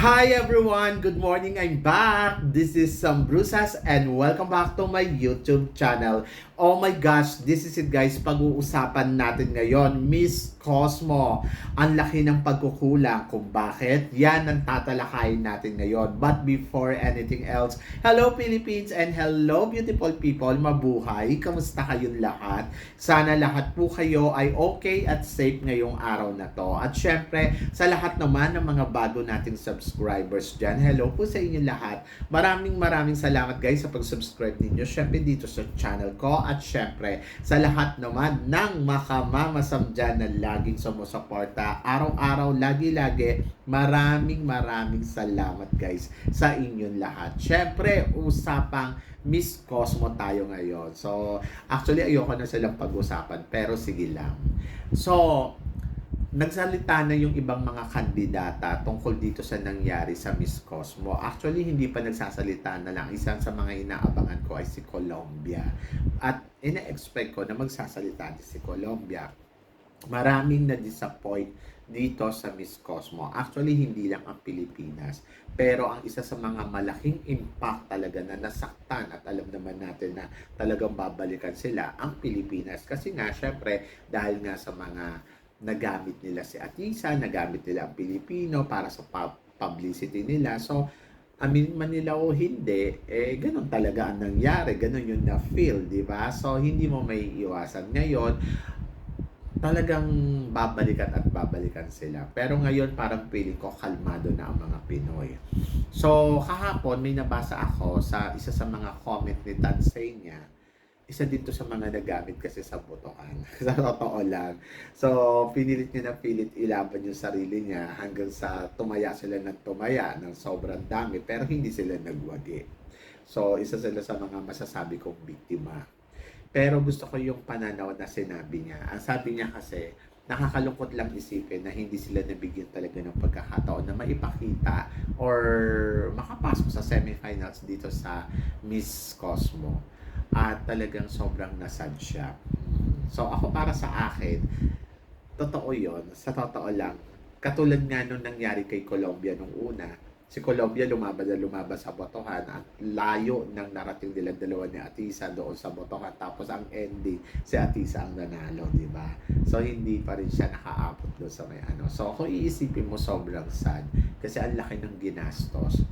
Hi everyone! Good morning! I'm back! This is Sam Brusas and welcome back to my YouTube channel. Oh my gosh, this is it guys. Pag-uusapan natin ngayon, Miss Cosmo. Ang laki ng pagkukulang kung bakit. Yan ang tatalakayin natin ngayon. But before anything else, hello Philippines and hello beautiful people. Mabuhay! Kamusta kayong lahat? Sana lahat po kayo ay okay at safe ngayong araw na to. At syempre, sa lahat naman ng mga bago nating subscribers dyan, hello po sa inyo lahat. Maraming salamat guys sa pag-subscribe ninyo. Syempre dito sa channel ko at syempre sa lahat naman ng makamamasam dyan na laging sumusuporta. Araw-araw, lagi-lagi, maraming salamat guys sa inyong lahat. Syempre, usapang Miss Cosmo tayo ngayon. So, actually ayoko na silang pag-usapan pero sige lang. So, nagsalita na yung ibang mga kandidata tungkol dito sa nangyari sa Miss Cosmo. Actually, hindi pa nagsasalita na lang. Isa sa mga inaabangan ko ay si Colombia. At ina-expect ko na magsasalita din si Colombia. Maraming na-disappoint dito sa Miss Cosmo. Actually, hindi lang ang Pilipinas. Pero ang isa sa mga malaking impact talaga na nasaktan at alam naman natin na talagang babalikan sila ang Pilipinas. Kasi nga, syempre, dahil nga sa mga nagamit nila si Atisa, nagamit nila ang Pilipino para sa publicity nila. So, amin man nila o hindi, ganun talaga ang nangyari. Ganun yung na-feel, di ba? So, hindi mo may iwasan. Ngayon, talagang babalikan sila. Pero ngayon, parang feeling ko kalmado na ang mga Pinoy. So, kahapon, may nabasa ako sa isa sa mga comment ni Tansenia. Isa dito sa mga nagamit kasi sa botohan. Sa totoo lang. So, pinilit niya na pilit ilaban yung sarili niya hanggang sa tumaya sila ng tumaya ng sobrang dami pero hindi sila nagwagi. So, isa sila sa mga masasabi kong biktima. Pero gusto ko yung pananaw na sinabi niya. Ang sabi niya kasi, nakakalungkot lang isipin na hindi sila nabigyan talaga ng pagkakataon na maipakita or makapasok sa semifinals dito sa Miss Cosmo. At talagang sobrang nasad siya. So ako para sa akin, totoo yon. Sa totoo lang, katulad nga nung nangyari kay Colombia nung una, si Colombia lumaban sa botohan at layo ng narating nila dalawa ni Atisa doon sa botohan. Tapos ang ending, si Atisa ang nanalo, di ba? So hindi pa rin siya nakaabot doon sa may ano. So kung iisipin mo, sobrang sad kasi ang laki ng ginastos.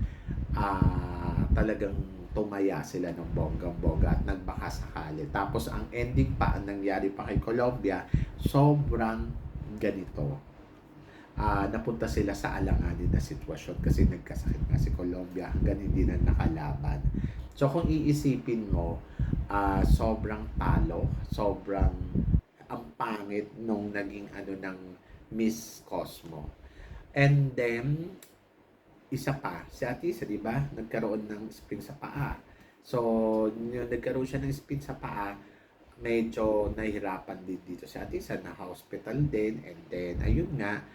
Talagang tumaya sila ng bonggang-bongga at nagbaka sakali. Tapos ang ending pa, ang nangyari pa kay Colombia, sobrang ganito. Napunta sila sa alanganin na sitwasyon kasi nagkasakit nga si Colombia hanggang hindi na nakalaban. So kung iisipin mo, sobrang talo, sobrang ang pangit nung naging ano ng Miss Cosmo. And then, isa pa, si Atisa, di ba? Nagkaroon ng spin sa paa. So, yung nagkaroon siya ng spin sa paa, medyo nahihirapan din dito si Atisa, na hospital din. And then, ayun nga,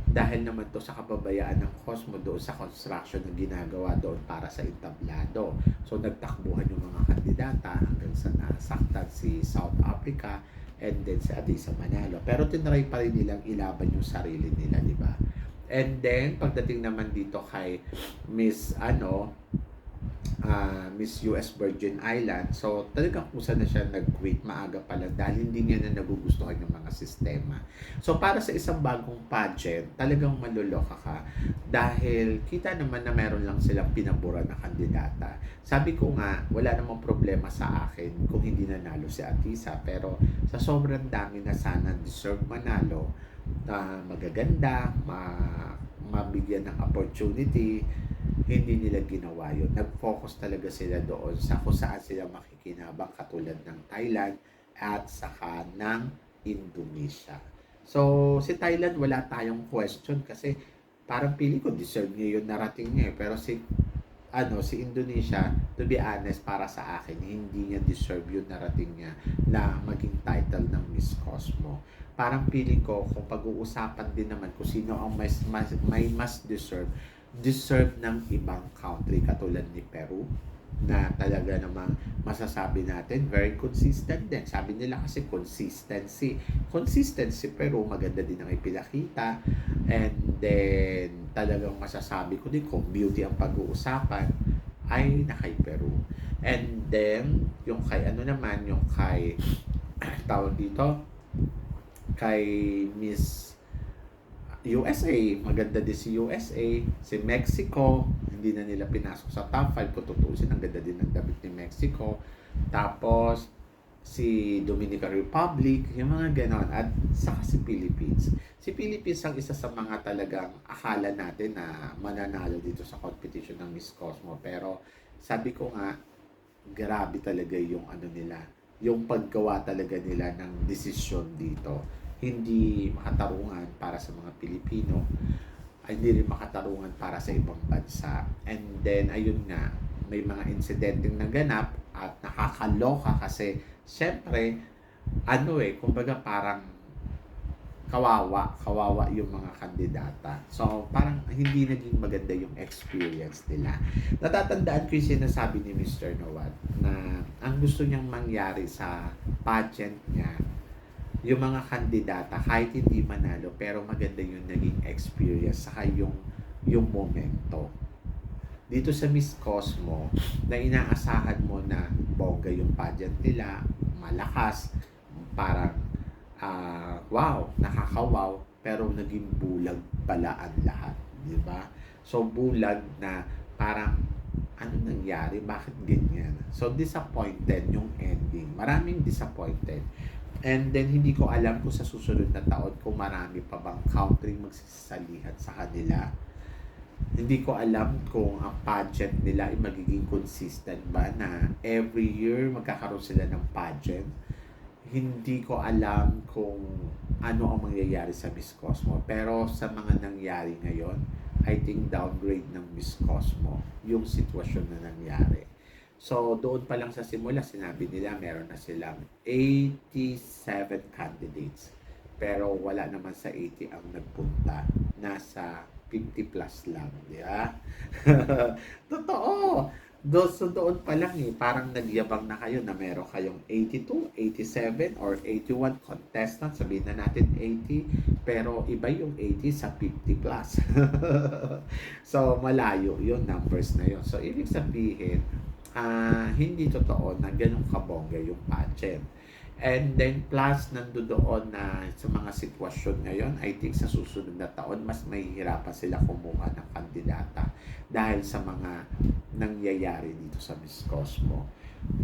dahil naman to sa kababayaan ng Cosmo doon sa construction na ginagawa doon para sa entablado. So, nagtakbuhan yung mga kandidata hanggang sa nasaktan si South Africa and then si Atisa manalo. Pero tinry pa rin nilang ilaban yung sarili nila, di ba? And then, pagdating naman dito kay Miss Miss US Virgin Island, so talagang kusa na siya nag-quit maaga pala dahil hindi niya na nagugustuhan yung mga sistema. So para sa isang bagong pageant, talagang maluloka ka dahil kita naman na meron lang silang pinabura na kandidata. Sabi ko nga, wala namang problema sa akin kung hindi nanalo si Atisa, pero sa sobrang dami na sana deserve manalo, na magaganda, mabigyan ng opportunity, hindi nila ginawa yun. Nag-focus talaga sila doon sa kung saan sila makikinabang katulad ng Thailand at saka ng Indonesia. So, si Thailand wala tayong question kasi parang pili ko deserve niya yung narating niya. Pero si Indonesia, to be honest, para sa akin, hindi niya deserve yung narating niya na maging title ng Miss Cosmo. Parang feeling ko, kung pag-uusapan din naman kung sino ang may mas deserve ng ibang country katulad ni Peru, na talaga namang masasabi natin very consistent din. Sabi nila kasi consistency pero maganda din ang ipinakita. And then talagang masasabi ko din kung beauty ang pag-uusapan ay na kay Peru. And then yung kay ano naman, yung kay tawag dito, kay Miss USA, maganda din si USA, si Mexico, hindi na nila pinasok sa top 5 kung tutusin, ang ganda din ng damit ni Mexico. Tapos, si Dominican Republic, yung mga ganon, at saka si Philippines. Si Philippines ang isa sa mga talagang akala natin na mananalo dito sa competition ng Miss Cosmo. Pero, sabi ko nga, grabe talaga yung ano nila, yung paggawa talaga nila ng desisyon dito. Hindi makatarungan para sa mga Pilipino, ay hindi rin makatarungan para sa ibang bansa. And then, ayun nga, may mga insidenteng naganap at nakakaloka kasi syempre, ano kumbaga parang kawawa yung mga kandidata. So, parang hindi naging maganda yung experience nila. Natatandaan ko yung sinasabi ni Mr. Nawat na ang gusto niyang mangyari sa pageant niya, yung mga kandidata, kahit hindi manalo, pero maganda yung naging experience, saka yung momento. Dito sa Miss Cosmo, na inaasahan mo na bongga yung pageant nila, malakas, parang wow, nakakawaw, pero naging bulag pala ang lahat, di ba? So bulag na parang ano nangyari, bakit ganyan? So disappointed yung ending. Maraming disappointed. And then hindi ko alam kung sa susunod na taon kung marami pa bang country magsasalihan sa kanila. Hindi ko alam kung ang pageant nila ay magiging consistent ba na every year magkakaroon sila ng pageant. Hindi ko alam kung ano ang mangyayari sa Miss Cosmo. Pero sa mga nangyari ngayon, I think downgrade ng Miss Cosmo yung sitwasyon na nangyari. So, doon pa lang sa simula, sinabi nila meron na silang 87 candidates. Pero wala naman sa 80 ang nagpunta. Nasa 50 plus lang, di ba? Totoo. Doon pa lang parang nagyabang na kayo na meron kayong 82, 87, or 81 contestants. Sabihin na natin 80, pero iba yung 80 sa 50 plus. So, malayo yung numbers na yun. So, ibig sabihin, hindi totoo na ganun kabongga yung pageant. And then plus nandoon na sa mga sitwasyon ngayon, I think sa susunod na taon mas mahihirapan sila kumuha ng kandidata dahil sa mga nangyayari dito sa Miss Cosmo.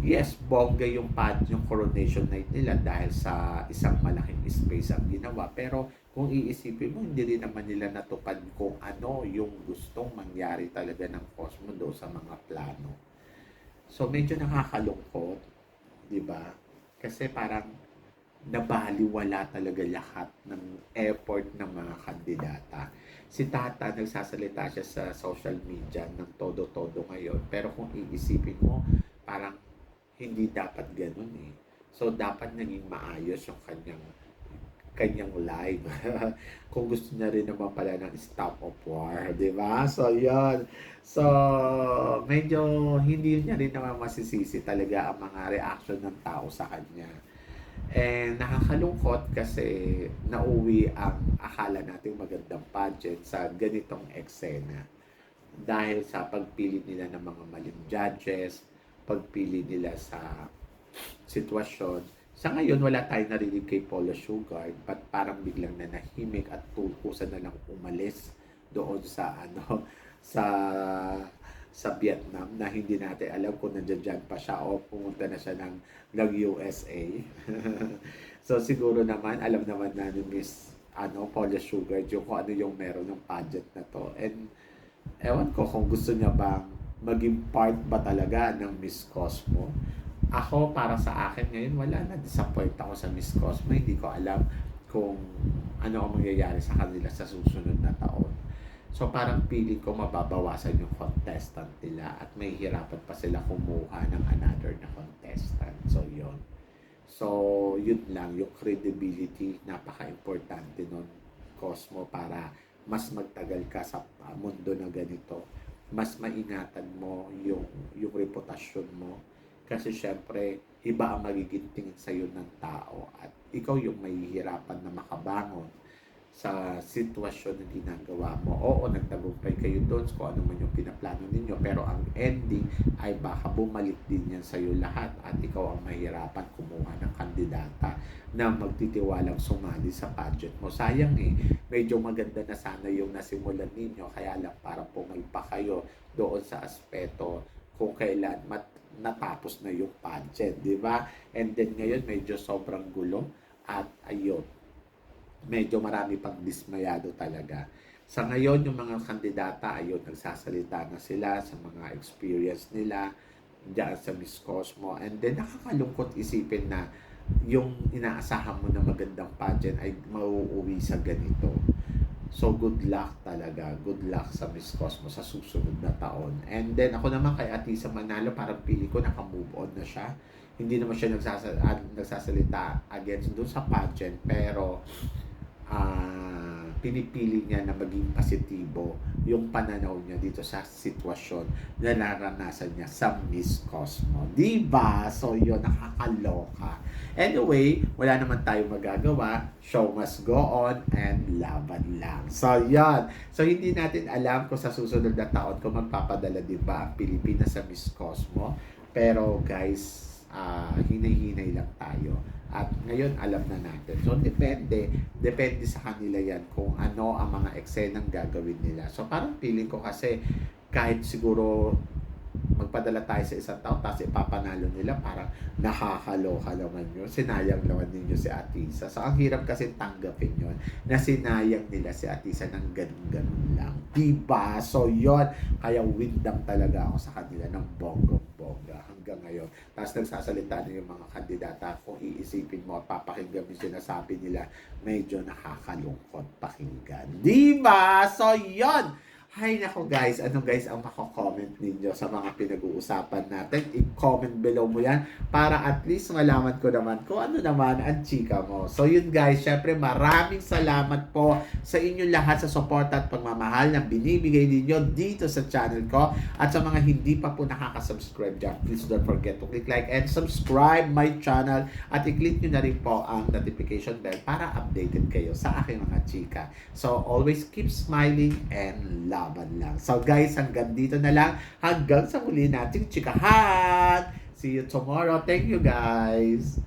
Yes, bongga yung yung coronation night nila dahil sa isang malaking space ang ginawa, pero kung iisipin mo, hindi rin naman nila natupad kung ano yung gustong mangyari talaga ng Cosmo do sa mga plano. So medyo nakakalungkot, 'di ba? Kasi parang nabaliwala talaga lahat ng effort ng mga kandidata. Si Tata, nagsasalita siya sa social media ng todo-todo ngayon. Pero kung iisipin mo, parang hindi dapat ganun So, dapat naging maayos yung kanyang live. Kung gusto niya rin naman pala ng stop of war, di ba? So, yun. So, medyo hindi niya rin naman masisisi talaga ang mga reaction ng tao sa kanya. And nakakalungkot kasi nauwi ang akala nating magandang pageant sa ganitong eksena. Dahil sa pagpili nila ng mga maling judges, pagpili nila sa sitwasyon. Sa ngayon, wala tayong narinig kay Polo Sugar, but parang biglang nanahimik at tulkusan na lang umalis doon sa sa Vietnam, na hindi natin alam kung nandiyan pa siya o pumunta na siya ng USA. So siguro naman alam naman na ni Miss Polo Sugar yung kung ano yung meron ng pageant na to. And ewan ko kung gusto niya bang maging part ba talaga ng Miss Cosmo. Ako, para sa akin ngayon, wala na. Disappoint ako sa Miss Cosmo. Hindi ko alam kung ano ang mangyayari sa kanila sa susunod na taon. So, parang feeling ko mababawasan yung contestant nila at may hirapan pa sila kumuha ng another na contestant. So, yun. So, yun lang. Yung credibility, napaka-importante nun, Cosmo, para mas magtagal ka sa mundo na ganito. mas maingatan mo yung reputasyon mo. Kasi syempre, iba ang magiging tingin sa'yo ng tao at ikaw yung mahihirapan na makabangon sa sitwasyon na ginagawa mo. Oo, nagtagumpay kayo doon kung ano man yung pinaplano ninyo, pero ang ending ay baka bumalik din yan sa'yo lahat at ikaw ang mahirapan kumuha ng kandidata na magtitiwalang sumali sa pageant mo. Sayang medyo maganda na sana yung nasimulan ninyo, kaya lang parang pumalpa kayo doon sa aspeto kung kailan natapos na yung pageant, di ba? And then ngayon medyo sobrang gulo at ayun, medyo marami pang dismayado talaga. Sa ngayon, yung mga kandidata, ayun, nagsasalita na sila sa mga experience nila diyan sa Miss Cosmo. And then, nakakalungkot isipin na yung inaasahan mo na magandang pageant ay mauuwi sa ganito. So, good luck talaga. Good luck sa Miss Cosmo sa susunod na taon. And then, ako naman kay Atisa Manalo, parang pili ko naka-move on na siya. Hindi naman siya nagsasalita against doon sa pageant, pero pinipili niya na maging positibo yung pananaw niya dito sa sitwasyon na naranasan niya sa Miss Cosmo. Diba? So, yun, nakakaloka. Anyway, wala naman tayo magagawa. Show must go on and laban lang. So, yun. So, hindi natin alam kung sa susunod na taon kung magpapadala din ba ang Pilipinas sa Miss Cosmo. Pero, guys, hinay-hinay lang tayo. At ngayon, alam na natin. So, depende sa kanila yan kung ano ang mga eksenang gagawin nila. So, parang feeling ko kasi kahit siguro magpadala tayo sa isang tao tapos ipapanalo nila, parang nakakaloka naman yun. Sinayang naman ninyo si Atisa. So, ang hirap kasi tanggapin yun na sinayang nila si Atisa ng ganun-ganun lang. Diba? So, yun. Kaya windang talaga ako sa kanila ng bonggang-bongga hanggang ngayon. Tapos nagsasalita na yung mga kandidata, kung iisipin mo at papakinggan yung sinasabi nila, medyo nakakalungkot pakinggan. Diba? So, yun. Hay nako guys, ano guys ang mako-comment ninyo sa mga pinag-uusapan natin? I-comment below mo yan para at least malaman ko naman kung ano naman ang chika mo. So yun guys, syempre maraming salamat po sa inyo lahat sa support at pagmamahal na binibigay ninyo dito sa channel ko. At sa mga hindi pa po nakaka-subscribe dyan, please don't forget to click like and subscribe my channel at i-click nyo na rin po ang notification bell para updated kayo sa aking mga chika. So always keep smiling and love. Lang. So guys, hanggang dito na lang. Hanggang sa muli nating chikahan. See you tomorrow. Thank you guys.